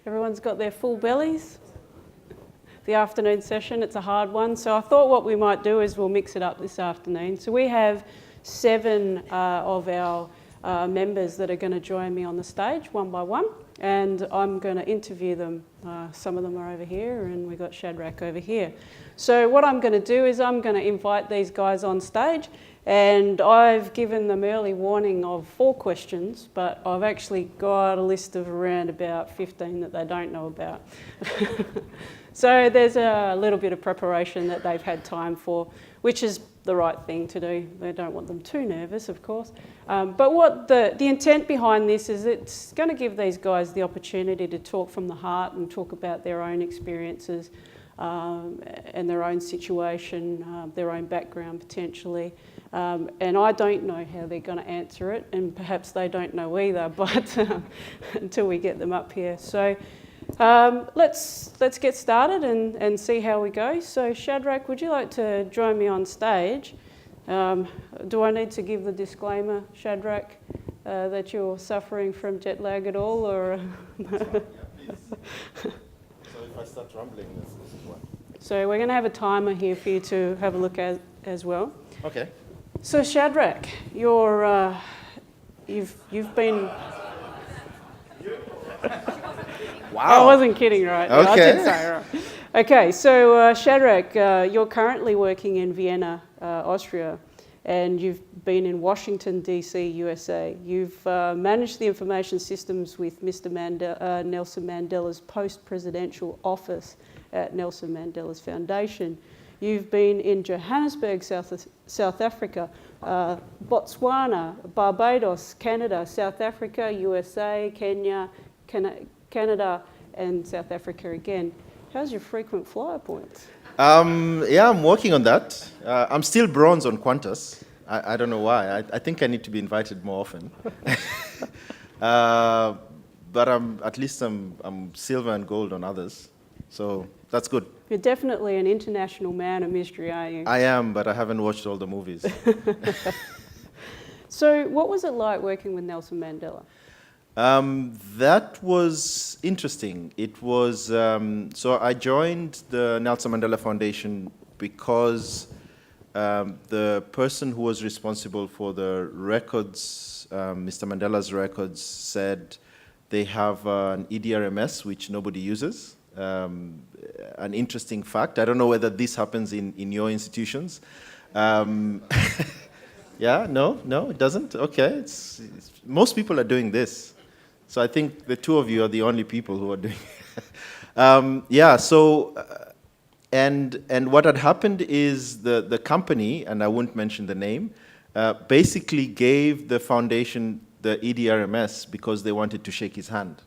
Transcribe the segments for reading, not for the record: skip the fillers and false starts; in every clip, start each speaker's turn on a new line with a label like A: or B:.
A: Everyone's got their full bellies? The afternoon session, it's a hard one. So I thought what we might do is we'll mix it up this afternoon. So we have 7 of our members that are going to join me on the stage one by one, and I'm going to interview them. Some of them are over here, and we've got Shadrack over here. So what I'm going to do is I'm going to invite these guys on stage, and I've given them early warning of 4 questions, but I've actually got a list of around about 15 that they don't know about. So there's a little bit of preparation that they've had time for, which is the right thing to do. They don't want them too nervous, of course. But what the intent behind this is, it's going to give these guys the opportunity to talk from the heart and talk about their own experiences and their own situation, their own background potentially. And I don't know how they're going to answer it, and perhaps they don't know either, but until we get them up here. So let's get started and see how we go. So Shadrack, would you like to join me on stage? Do I need to give the disclaimer, Shadrack, that you're suffering from jet lag at all, or?
B: Yeah, please. So if I start rumbling, this is what.
A: So we're going to have a timer here for you to have a look at as well.
B: Okay.
A: So Shadrack, you've been.
B: Wow.
A: I wasn't kidding, right?
B: Okay.
A: I did say right. Okay, so Shadrack, you're currently working in Vienna, Austria, and you've been in Washington, D.C., USA. You've managed the information systems with Mr. Nelson Mandela's post-presidential office at Nelson Mandela's Foundation. You've been in Johannesburg, South Africa, Botswana, Barbados, Canada, South Africa, USA, Kenya, Canada, and South Africa again. How's your frequent flyer points?
B: Yeah, I'm working on that. I'm still bronze on Qantas. I don't know why. I think I need to be invited more often. But at least I'm silver and gold on others. So that's good.
A: You're definitely an international man of mystery, are you?
B: I am, but I haven't watched all the movies.
A: So what was it like working with Nelson Mandela?
B: That was interesting. It was, so I joined the Nelson Mandela Foundation because the person who was responsible for the records, Mr. Mandela's records, said they have an EDRMS which nobody uses. An interesting fact. I don't know whether this happens in your institutions. Yeah, no, it doesn't? Okay, most people are doing this. So I think the 2 of you are the only people who are doing it. Yeah, so, and what had happened is the company, and I won't mention the name, basically gave the foundation the EDRMS because they wanted to shake his hand.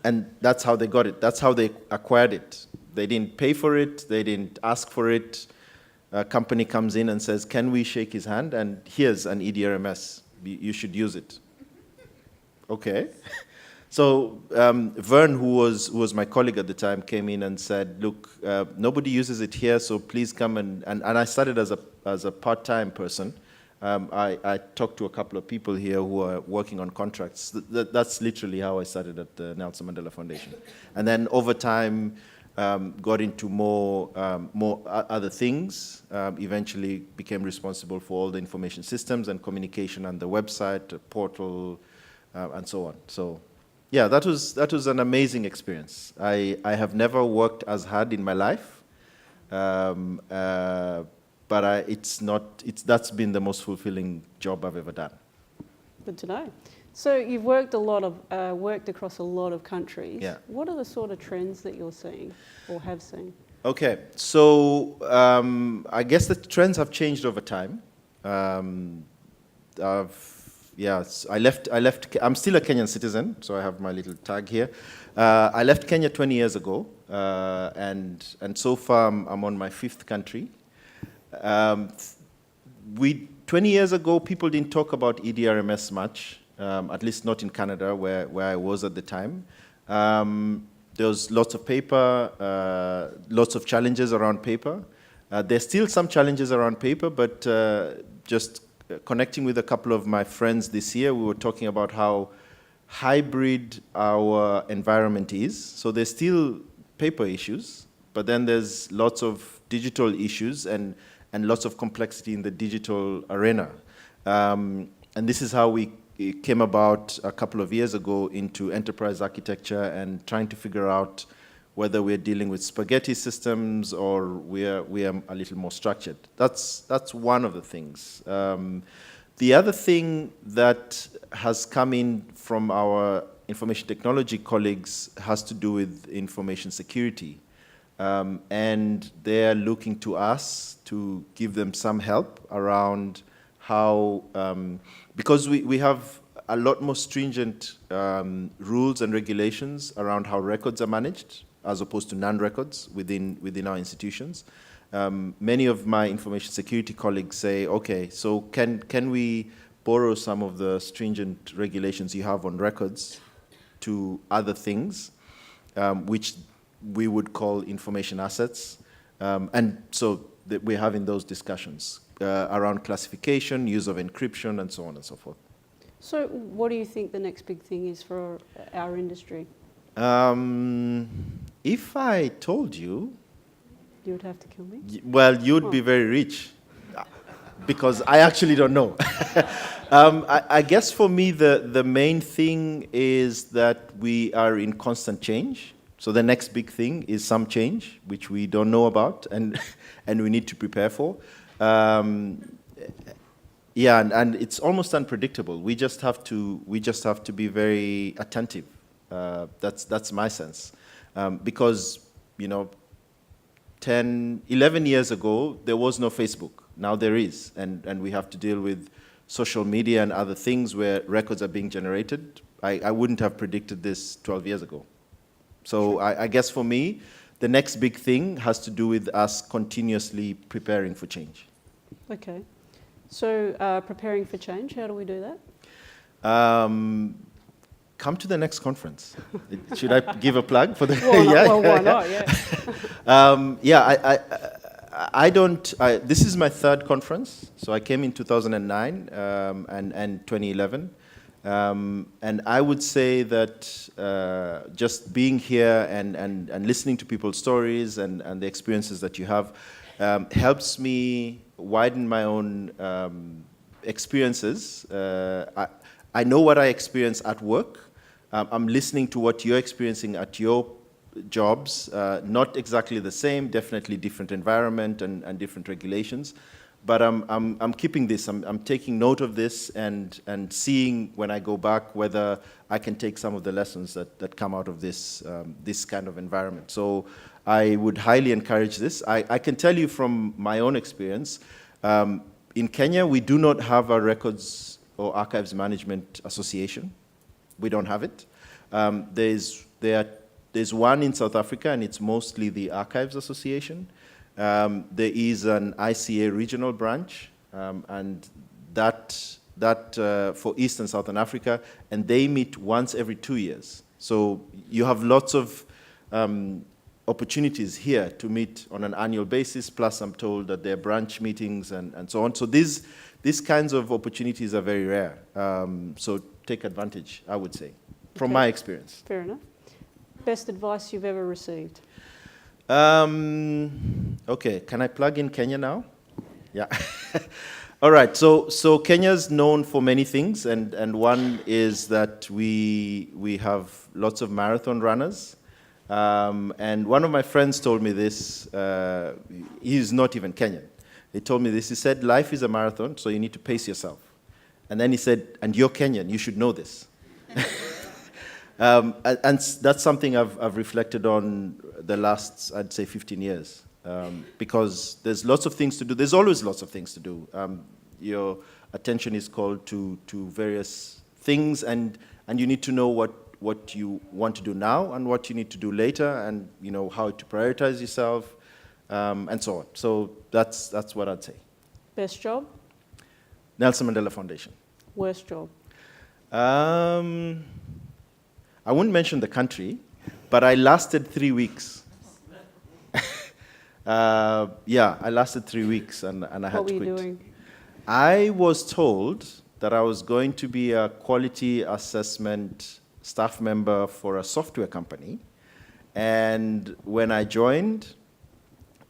B: And that's how they got it. That's how they acquired it. They didn't pay for it. They didn't ask for it. A company comes in and says, can we shake his hand? And here's an EDRMS. You should use it. Okay. So Vern, who was my colleague at the time, came in and said, look, nobody uses it here, so please come. And I started as a part-time person. I talked to a couple of people here who are working on contracts. That's literally how I started at the Nelson Mandela Foundation. And then over time, got into more other things, eventually became responsible for all the information systems and communication and the website, the portal, and so on. So yeah, that was an amazing experience. I have never worked as hard in my life. But that's been the most fulfilling job I've ever done.
A: Good to know. So you've worked across a lot of countries.
B: Yeah.
A: What are the sort of trends that you're seeing or have seen?
B: Okay, so I guess the trends have changed over time. I'm still a Kenyan citizen, so I have my little tag here. I left Kenya 20 years ago, and so far I'm on my 5th country. 20 years ago, people didn't talk about EDRMS much, at least not in Canada, where I was at the time. There was lots of paper, lots of challenges around paper. There's still some challenges around paper, but just connecting with a couple of my friends this year, we were talking about how hybrid our environment is. So there's still paper issues, but then there's lots of digital issues and lots of complexity in the digital arena. And this is how we came about a couple of years ago into enterprise architecture and trying to figure out whether we're dealing with spaghetti systems or we are a little more structured. That's one of the things. The other thing that has come in from our information technology colleagues has to do with information security. And they're looking to us to give them some help around how, because we have a lot more stringent rules and regulations around how records are managed, as opposed to non-records within our institutions. Many of my information security colleagues say, okay, so can we borrow some of the stringent regulations you have on records to other things, which we would call information assets? And so we're having those discussions around classification, use of encryption, and so on and so forth.
A: So what do you think the next big thing is for our industry?
B: If I told you...
A: You would have to kill me?
B: Well, you'd be very rich, because I actually don't know. I guess for me, the main thing is that we are in constant change. So the next big thing is some change, which we don't know about and we need to prepare for. Yeah, and it's almost unpredictable. We just have to be very attentive. That's my sense, because 11 years ago there was no Facebook. Now there is, and we have to deal with social media and other things where records are being generated. I wouldn't have predicted this 12 years ago. So I guess for me, the next big thing has to do with us continuously preparing for change.
A: Okay. So preparing for change, how do we do that?
B: Come to the next conference. Should I give a plug for the?
A: Well, why not? Yeah.
B: I don't. This is my third conference. So I came in 2009 and 2011, and I would say that just being here and listening to people's stories and the experiences that you have helps me widen my own experiences. I know what I experience at work. I'm listening to what you're experiencing at your jobs. Not exactly the same, definitely different environment and different regulations. But I'm keeping this. I'm taking note of this and seeing when I go back whether I can take some of the lessons that come out of this this kind of environment. So I would highly encourage this. I can tell you from my own experience, in Kenya we do not have a records or archives management association. We don't have it. There's one in South Africa, and it's mostly the Archives Association. There is an ICA regional branch, and that for East and Southern Africa, and they meet once every 2 years. So you have lots of opportunities here to meet on an annual basis, plus I'm told that there are branch meetings and so on. So these kinds of opportunities are very rare. So take advantage, I would say, from my experience.
A: Fair enough. Best advice you've ever received?
B: Okay, can I plug in Kenya now? Yeah. All right, so Kenya's known for many things, and one is that we have lots of marathon runners. And one of my friends told me this. He's not even Kenyan. He told me this. He said, life is a marathon, so you need to pace yourself. And then he said, and you're Kenyan, you should know this. And that's something I've reflected on the last, I'd say, 15 years. Because there's lots of things to do. There's always lots of things to do. Your attention is called to various things, and you need to know what you want to do now and what you need to do later, and how to prioritize yourself, and so on. So that's what I'd say.
A: Best job?
B: Nelson Mandela Foundation.
A: Worst job?
B: I wouldn't mention the country, but I lasted 3 weeks. I lasted 3 weeks, and I had to quit.
A: What were you doing?
B: I was told that I was going to be a quality assessment staff member for a software company. And when I joined,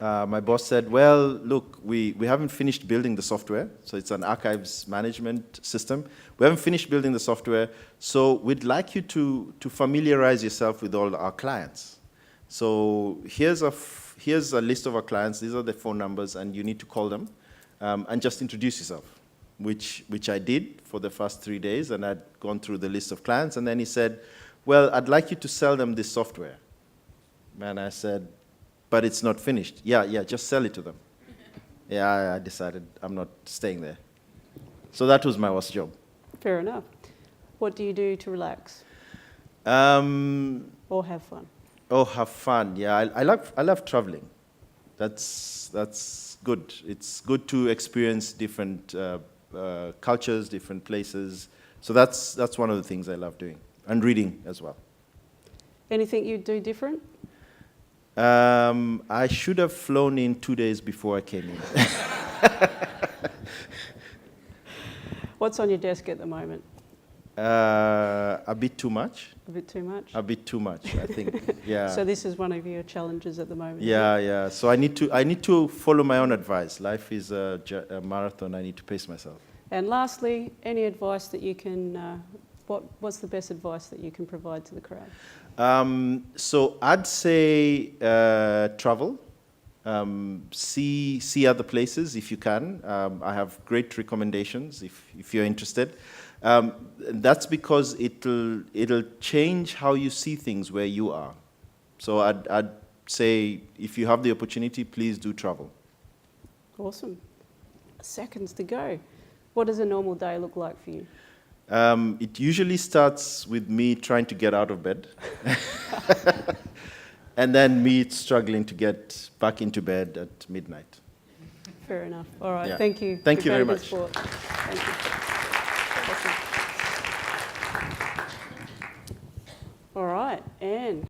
B: my boss said, well, look, we haven't finished building the software. So it's an archives management system. We haven't finished building the software. So we'd like you to familiarize yourself with all our clients. So here's a list of our clients. These are the phone numbers, and you need to call them and just introduce yourself, which I did for the first 3 days. And I'd gone through the list of clients. And then he said, well, I'd like you to sell them this software. And I said, but it's not finished. Yeah, just sell it to them. Yeah, I decided I'm not staying there. So that was my worst job.
A: Fair enough. What do you do to relax or have fun?
B: Oh, have fun. Yeah, I love traveling. That's good. It's good to experience different cultures, different places. So that's one of the things I love doing, and reading as well.
A: Anything you'd do different?
B: I should have flown in 2 days before I came in.
A: What's on your desk at the moment?
B: A bit too much.
A: A bit too much?
B: A bit too much, I think. Yeah.
A: So this is one of your challenges at the moment?
B: Yeah. So I need to follow my own advice. Life is a marathon. I need to pace myself.
A: And lastly, any advice that you can, what's the best advice that you can provide to the crowd?
B: So I'd say travel, see other places if you can. I have great recommendations if you're interested. That's because it'll change how you see things where you are. So I'd say if you have the opportunity, please do travel.
A: Awesome. Seconds to go. What does a normal day look like for you?
B: It usually starts with me trying to get out of bed, and then me struggling to get back into bed at midnight.
A: Fair enough. All right.
B: Yeah.
A: Thank you.
B: Thank you very much.
A: Thank you. Awesome. All right, Anne.